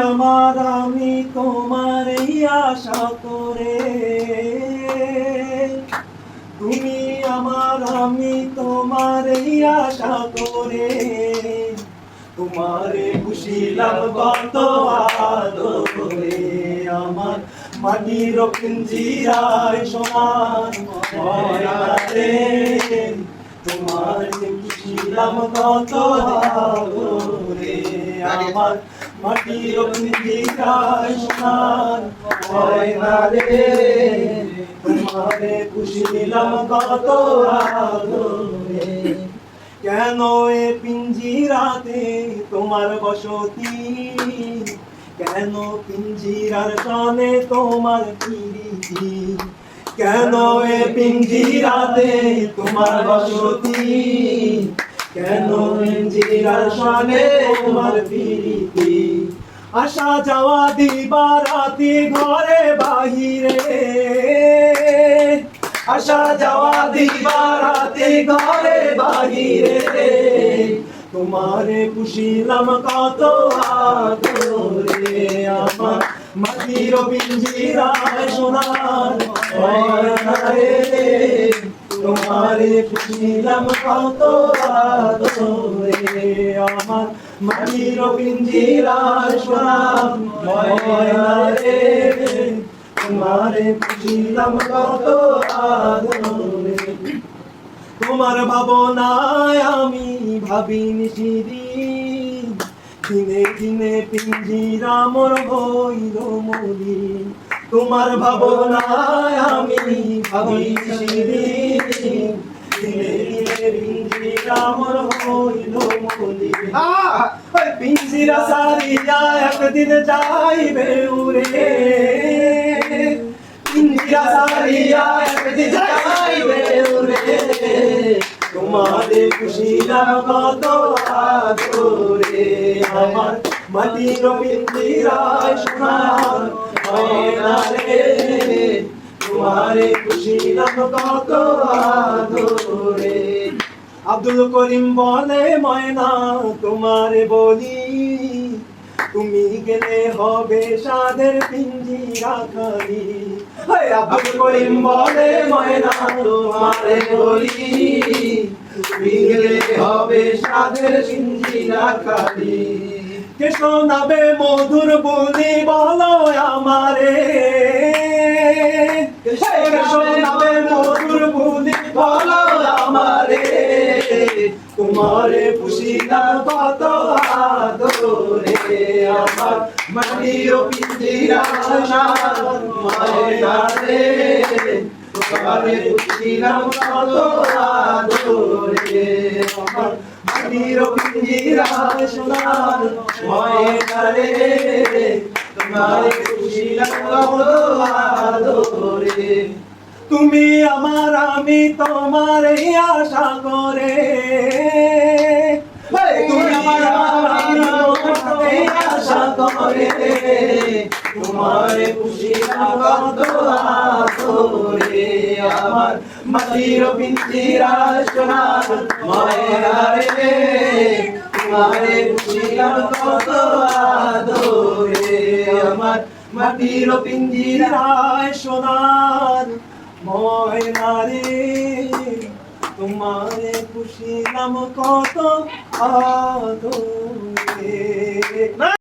আমার আমি তোমার এই আশা করে, তুমি আমার আমি তোমার এই আশা করে, তোমারে খুশিলাম কত আদরে। আমার মাটির পিঞ্জিরায় সোনার ময়নারে, তোমারে খুশিলাম কত আদরে। আমার মাটির পিঞ্জিরায় সোনার ময়নারে, তোমারে খুশিলাম কত আদরে। কেন এ পিঞ্জিরাতে তোমার বসতি, কেন পিঞ্জিরার টানে তোমার প্রীতি, কেন এ পিঞ্জিরাতে তোমার বসতি, কেন পিঞ্জিরার টানে তোমার প্রীতি। আসা যাওয়া দিবা রাতি ঘরে বাহিরে, আসা যাওয়া দিবা রাতে ঘরে বাহিরে, তোমারে খুশিলাম কত আদরে। আমার মাটির পিঞ্জিরায় সোনার ময়নারে, তোমারে খুশিলাম কত আদরে। আমার মাটির পিঞ্জিরায় সোনার ময়নারে, তোমারে খুশিলাম কত আদরে। তোমার ভাবনায় আমি ভাবি নিশিদিন, দিনে দিনে পিঞ্জিরা মোর হইল মলিন। তোমার ভাবনায় আমি ভাবি নিশিদিন, দিনে দিনে পিঞ্জিরা মোর হইল মলিন। পিঞ্জিরা সারিয়া একদিন যাইবে উড়ে, পিঞ্জিরা সারিয়া একদিন যাইবে উড়ে, তোমারে খুশিলাম কত আদরে। আমার মাটির পিঞ্জিরায় সোনার ময়নারে, তোমারে খুশিলাম কত আদরে। আব্দুল করিম বলে ময়না তোমারে বলি, তুমি গেলে হবে সাদের পিঞ্জিরা খালি। আব্দুল করিম বলে ময়না তোমারে বলি, তুমি গেলে হবে সাদের পিঞ্জিরা খালি। কে শোনাবে মধুর বলি বলো আমারে, কে শোনাবে মধুর বলি বলো আমারে, তোমারে খুশিলাম কত আদরে। আমার মাটির পিঞ্জিরায় ময়নারে, তোমারে খুশিলাম কত আদরে। আমার মাটির পিঞ্জিরায় সোনার ময়নারে, তোমারে খুশিলাম কত আদরে। তুমি আমার আমি তোমার এই আশা করে, তুমি আমার আমি তোমার এই আশা করে, তোমারে খুশিলাম কত আদরে। আমার মাটির পিঞ্জিরায় সোনার ময়নারে, তোমারে খুশিলাম কত আদরে। আমার মাটির পিঞ্জিরায় সোনার ময়নারে, তোমারে খুশিলাম কত আদরে।